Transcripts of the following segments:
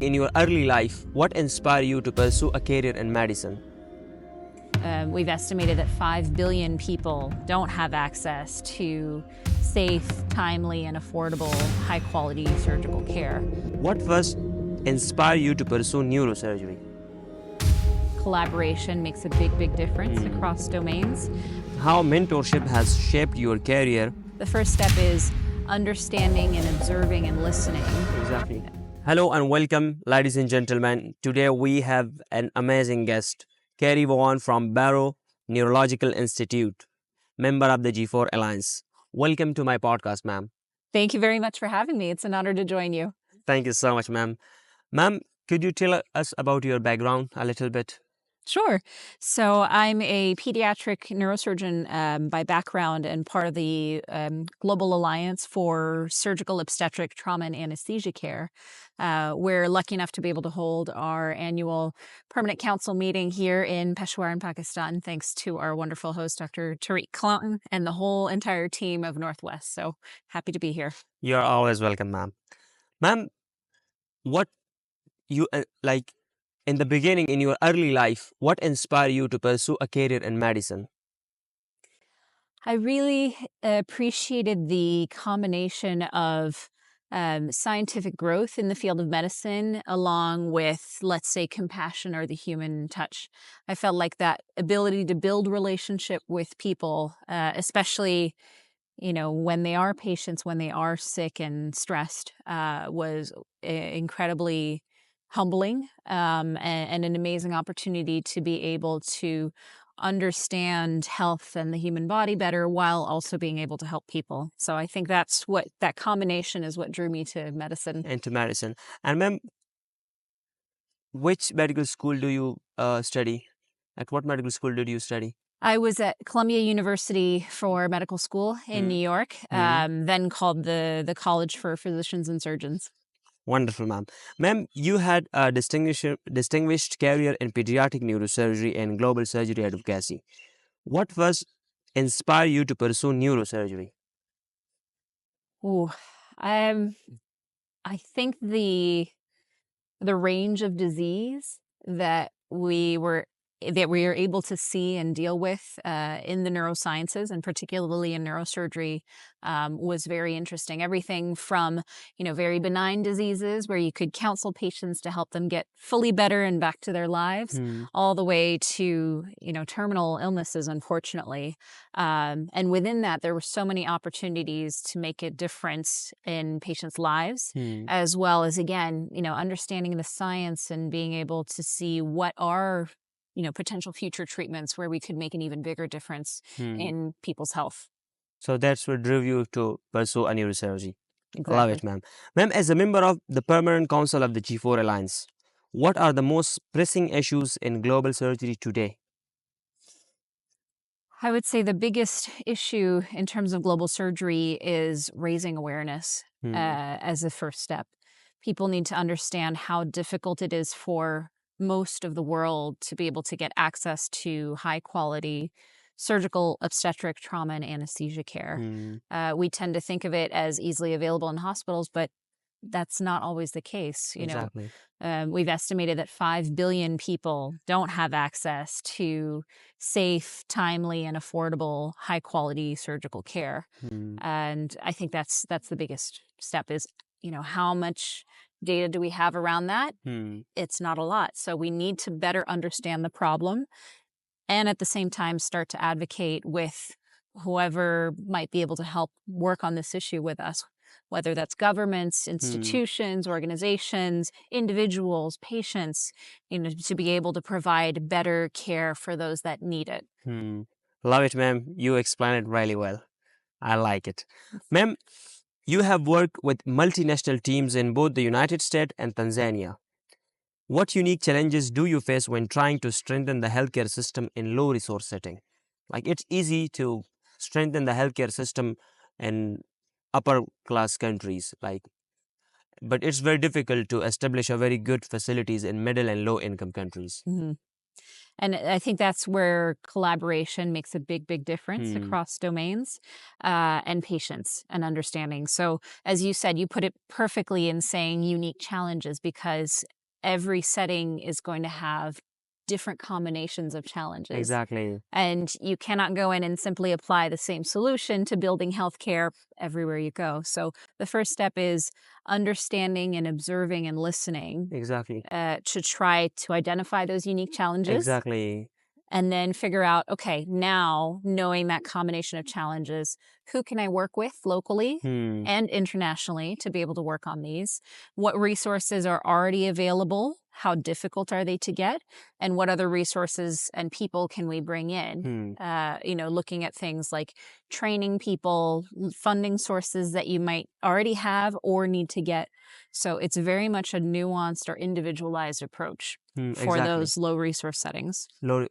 in your early life, what inspired you to pursue a career in medicine? We've estimated that 5 billion people don't have access to safe, timely, and affordable, high-quality surgical care. What first inspired you to pursue neurosurgery? Collaboration makes a big difference across domains. How mentorship has shaped your career? The first step is understanding and observing and listening. Exactly. Hello and welcome, ladies and gentlemen. Today we have an amazing guest, Kerry Vaughan from Barrow Neurological Institute, member of the G4 Alliance. Welcome to my podcast, ma'am. Thank you very much for having me. It's an honor to join you. Thank you so much, ma'am. Ma'am, could you tell us about your background a little bit? Sure. So I'm a pediatric neurosurgeon by background and part of the Global Alliance for Surgical Obstetric Trauma and Anesthesia Care. We're lucky enough to be able to hold our annual permanent council meeting here in Peshawar in Pakistan, thanks to our wonderful host, Dr. Tariq Clownton, and the whole entire team of Northwest. So happy to be here. You're always welcome, ma'am. Ma'am, what you like in the beginning in your early life, what inspired you to pursue a career in medicine? I really appreciated the combination of scientific growth in the field of medicine along with, let's say, compassion or the human touch. I felt like that ability to build relationship with people, especially, when they are patients, when they are sick and stressed, was incredibly humbling and an amazing opportunity to be able to understand health and the human body better while also being able to help people. So I think that's what that combination is what drew me to medicine. Into medicine. And ma'am, which medical school do you study? At what medical school did you study? I was at Columbia University for medical school in New York, then called the College for Physicians and Surgeons. Wonderful, ma'am. Ma'am, you had a distinguished career in pediatric neurosurgery and global surgery advocacy. What was inspire you to pursue neurosurgery? Ooh, I think the range of disease that we are able to see and deal with in the neurosciences, and particularly in neurosurgery, was very interesting. Everything from, very benign diseases where you could counsel patients to help them get fully better and back to their lives, all the way to, terminal illnesses, unfortunately. And within that, there were so many opportunities to make a difference in patients' lives, as well as, again, understanding the science and being able to see what are potential future treatments where we could make an even bigger difference in people's health. So that's what drove you to pursue a neurosurgery. Exactly. Love it, ma'am. Ma'am, as a member of the Permanent Council of the G4 Alliance, what are the most pressing issues in global surgery today? I would say the biggest issue in terms of global surgery is raising awareness as a first step. People need to understand how difficult it is for most of the world to be able to get access to high quality surgical obstetric trauma and anesthesia care. We tend to think of it as easily available in hospitals, but that's not always the case. Exactly. We've estimated that 5 billion people don't have access to safe, timely, and affordable, high quality surgical care. And I think that's the biggest step is, how much data do we have around that? It's not a lot. So we need to better understand the problem and at the same time start to advocate with whoever might be able to help work on this issue with us, whether that's governments, institutions, organizations, individuals, patients, to be able to provide better care for those that need it. Love it, ma'am. You explained it really well. I like it. Ma'am, you have worked with multinational teams in both the United States and Tanzania. What unique challenges do you face when trying to strengthen the healthcare system in low resource setting? Like it's easy to strengthen the healthcare system in upper class countries, but it's very difficult to establish a very good facilities in middle and low income countries. And I think that's where collaboration makes a big difference Hmm. across domains, and patience and understanding. So, as you said, you put it perfectly in saying unique challenges, because every setting is going to have different combinations of challenges. Exactly. And you cannot go in and simply apply the same solution to building healthcare everywhere you go. So the first step is understanding and observing and listening, Exactly. to try to identify those unique challenges, Exactly. and then figure out, okay, now knowing that combination of challenges, who can I work with locally Hmm. and internationally to be able to work on these? What resources are already available? How difficult are they to get? And what other resources and people can we bring in? Hmm. Looking at things like training people, funding sources that you might already have or need to get. So it's very much a nuanced or individualized approach Hmm. for Exactly. those low resource settings. Low,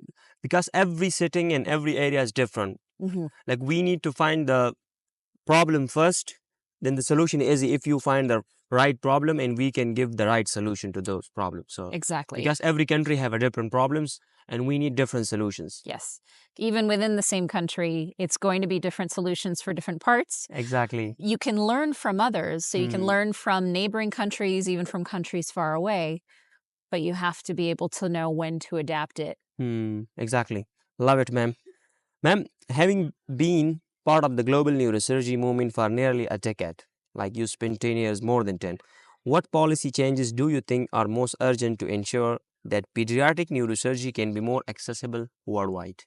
because every setting and every area is different. Mhm. Like we need to find the problem first, then the solution is if you find the right problem and we can give the right solution to those problems. So Exactly. because every country have a different problems and we need different solutions. Yes. Even within the same country, it's going to be different solutions for different parts. Exactly. You can learn from others. So you can Hmm. learn from neighboring countries, even from countries far away, but you have to be able to know when to adapt it. Hmm. Exactly. Love it, ma'am. Ma'am, having been part of the global neurosurgery movement for nearly a decade, like you spent 10 years, more than 10, what policy changes do you think are most urgent to ensure that pediatric neurosurgery can be more accessible worldwide?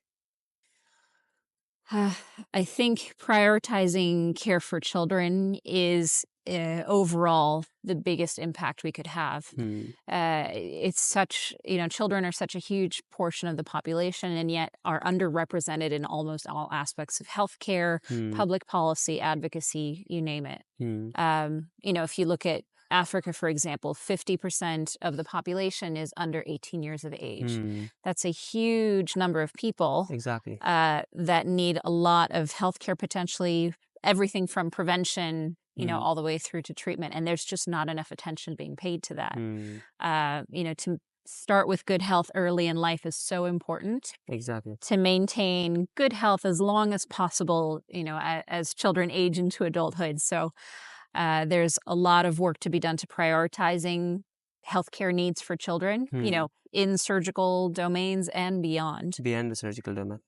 I think prioritizing care for children is, overall the biggest impact we could have. Hmm. It's such, children are such a huge portion of the population and yet are underrepresented in almost all aspects of healthcare, Hmm. public policy, advocacy, you name it. Hmm. If you look at Africa, for example, 50% of the population is under 18 years of age. Hmm. That's a huge number of people, Exactly. that need a lot of healthcare, potentially everything from prevention, Hmm. all the way through to treatment. And there's just not enough attention being paid to that. Hmm. To start with good health early in life is so important Exactly. to maintain good health as long as possible, as children age into adulthood. So there's a lot of work to be done to prioritizing healthcare needs for children, Hmm. in surgical domains and beyond. Beyond the surgical domain.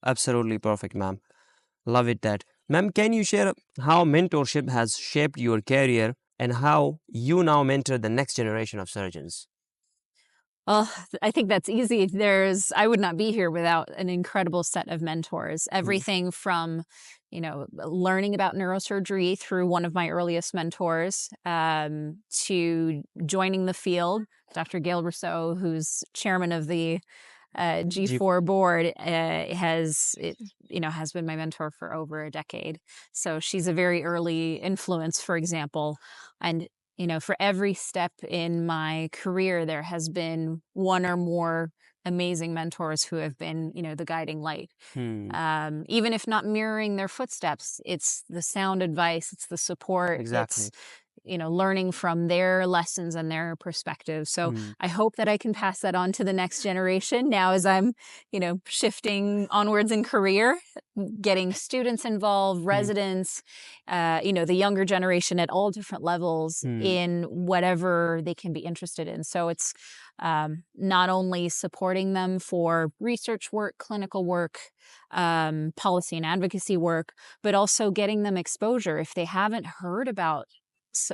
Absolutely perfect, ma'am. Love it that. Ma'am, can you share how mentorship has shaped your career and how you now mentor the next generation of surgeons? Well, I think that's easy. I would not be here without an incredible set of mentors. Hmm. Everything from, learning about neurosurgery through one of my earliest mentors, to joining the field, Dr. Gail Rousseau, who's chairman of the G- G4 board, has been my mentor for over a decade. So she's a very early influence, for example. And, for every step in my career, there has been one or more amazing mentors who have been, the guiding light. hmm. Even if not mirroring their footsteps, it's the sound advice, it's the support, it's Exactly. learning from their lessons and their perspectives. So Hmm. I hope that I can pass that on to the next generation now as I'm, shifting onwards in career, getting students involved, Hmm. residents, the younger generation at all different levels Hmm. in whatever they can be interested in. So it's not only supporting them for research work, clinical work, policy and advocacy work, but also getting them exposure. If they haven't heard about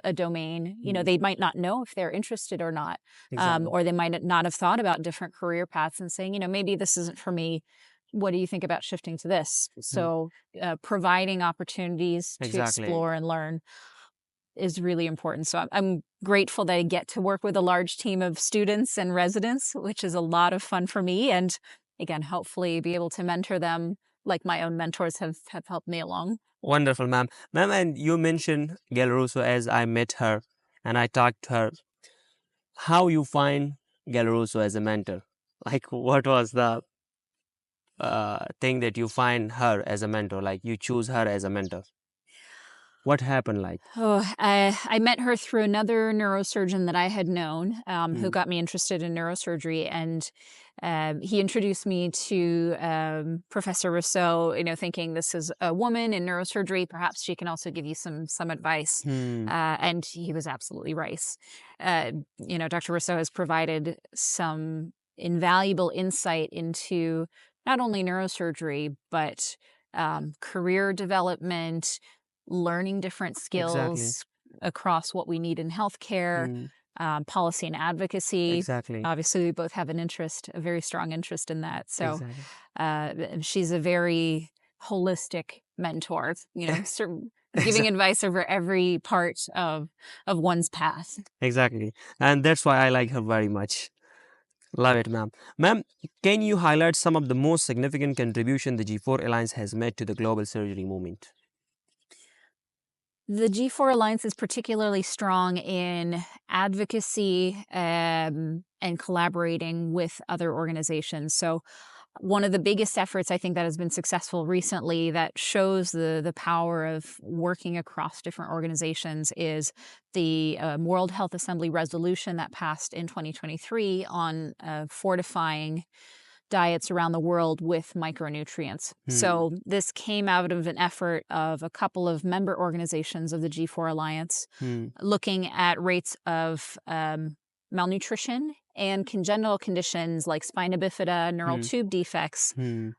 a domain, Hmm. they might not know if they're interested or not, Exactly. or they might not have thought about different career paths and saying, maybe this isn't for me. What do you think about shifting to this? Hmm. So, providing opportunities to Exactly. explore and learn is really important. So I'm grateful that I get to work with a large team of students and residents, which is a lot of fun for me. And again, hopefully be able to mentor them like my own mentors have helped me along. Wonderful, ma'am. Ma'am, and you mentioned Gail Russo as I met her and I talked to her. How you find Gail Russo as a mentor? Like, what was the thing that you find her as a mentor? Like, you choose her as a mentor. What happened? Like, Oh, I met her through another neurosurgeon that I had known, who hmm. got me interested in neurosurgery. And he introduced me to Professor Rousseau, thinking this is a woman in neurosurgery. Perhaps she can also give you some advice. Hmm. And he was absolutely right. Dr. Rousseau has provided some invaluable insight into not only neurosurgery, but career development, learning different Exactly. skills across what we need in healthcare, Hmm. policy and advocacy. Exactly. Obviously, we both have a very strong interest in that. So Exactly. she's a very holistic mentor, giving advice over every part of one's path. Exactly. And that's why I like her very much. Love it, ma'am. Ma'am, can you highlight some of the most significant contribution the G4 Alliance has made to the global surgery movement? The G4 Alliance is particularly strong in advocacy and collaborating with other organizations. So one of the biggest efforts I think that has been successful recently that shows the power of working across different organizations is the World Health Assembly resolution that passed in 2023 on fortifying diets around the world with micronutrients. So this came out of an effort of a couple of member organizations of the G4 Alliance Hmm. looking at rates of malnutrition and congenital conditions like spina bifida, neural Hmm. tube defects Hmm.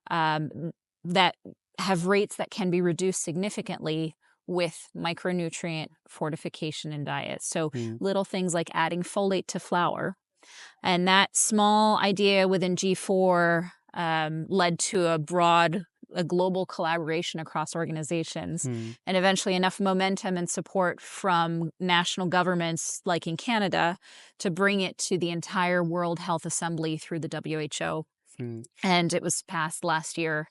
that have rates that can be reduced significantly with micronutrient fortification in diet. So Hmm. little things like adding folate to flour. And that small idea within G4 led to a global collaboration across organizations, Hmm. and eventually enough momentum and support from national governments, like in Canada, to bring it to the entire World Health Assembly through the WHO. Hmm. And it was passed last year.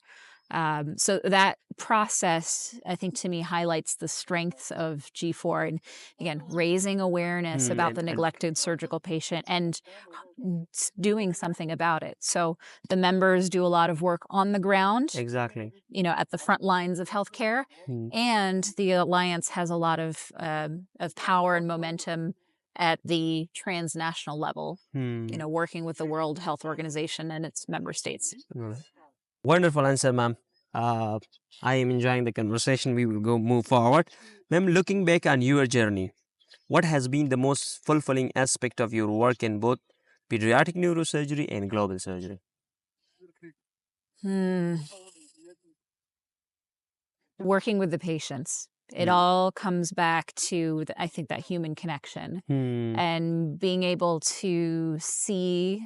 So that process, I think, to me, highlights the strengths of G4 and, again, raising awareness Hmm. about the neglected surgical patient and doing something about it. So the members do a lot of work on the ground, Exactly. at the front lines of healthcare, Hmm. and the alliance has a lot of power and momentum at the transnational level. Hmm. Working with the World Health Organization and its member states. Wonderful answer, ma'am. Uh, I am enjoying the conversation. We will go move forward. Ma'am, looking back on your journey, what has been the most fulfilling aspect of your work in both pediatric neurosurgery and global surgery? Hmm. Working with the patients. It Hmm. all comes back to, I think, that human connection Hmm. and being able to see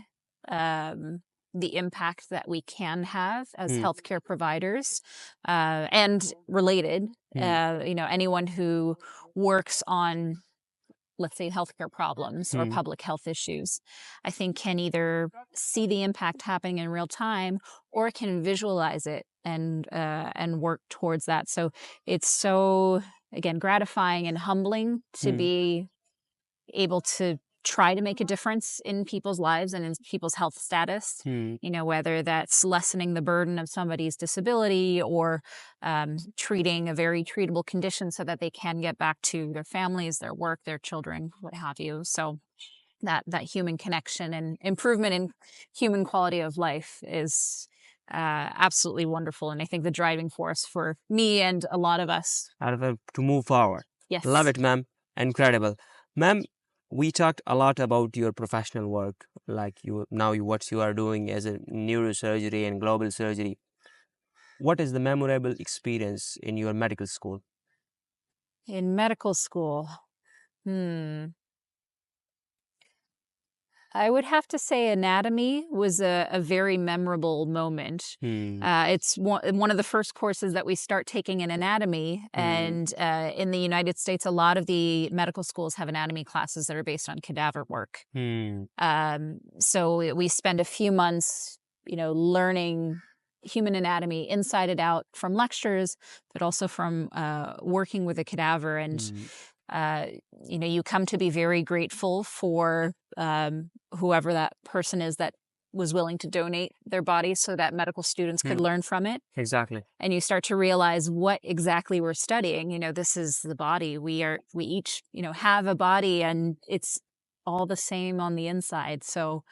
um, the impact that we can have as Hmm. healthcare providers and related. Hmm. Anyone who works on, let's say, healthcare problems or Hmm. public health issues, I think can either see the impact happening in real time or can visualize it and work towards that. So it's so, again, gratifying and humbling to Hmm. be able to try to make a difference in people's lives and in people's health status, Hmm. whether that's lessening the burden of somebody's disability or treating a very treatable condition so that they can get back to their families, their work, their children, what have you. So that human connection and improvement in human quality of life is absolutely wonderful. And I think the driving force for me and a lot of us. To move forward. Love Yes. it, ma'am. Incredible. Ma'am, we talked a lot about your professional work, like what you are doing as a neurosurgery and global surgery. What is the memorable experience in your medical school? In medical school, hmm. I would have to say anatomy was a very memorable moment. Hmm. It's one of the first courses that we start taking in anatomy. Hmm. And in the United States, a lot of the medical schools have anatomy classes that are based on cadaver work. Hmm. So we spend a few months, learning human anatomy inside and out from lectures, but also from working with a cadaver. And Hmm. uh, you come to be very grateful for whoever that person is that was willing to donate their body so that medical students could Hmm. learn from it. Exactly. And you start to realize what exactly we're studying. This is the body. We each, have a body, and it's all the same on the inside. So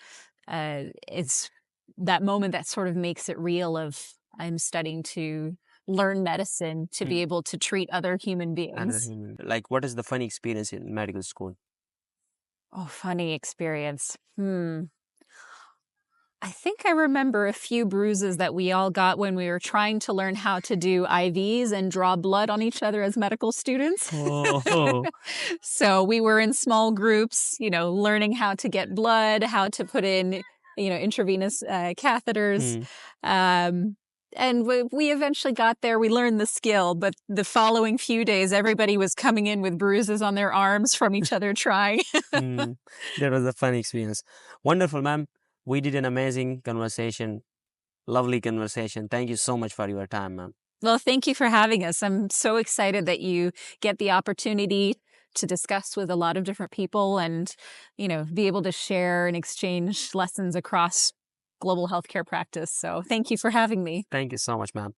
it's that moment that sort of makes it real of I'm studying to learn medicine to be able to treat other human beings. Like, what is the funny experience in medical school? Oh, funny experience. I think I remember a few bruises that we all got when we were trying to learn how to do IVs and draw blood on each other as medical students. Oh, So we were in small groups, learning how to get blood, how to put in, intravenous catheters. hmm. And we eventually got there. We learned the skill, but the following few days, everybody was coming in with bruises on their arms from each other trying. Hmm. That was a funny experience. Wonderful, ma'am. We did an amazing conversation. Lovely conversation. Thank you so much for your time, ma'am. Well, thank you for having us. I'm so excited that you get the opportunity to discuss with a lot of different people and, be able to share and exchange lessons across global healthcare practice. So thank you for having me. Thank you so much, ma'am.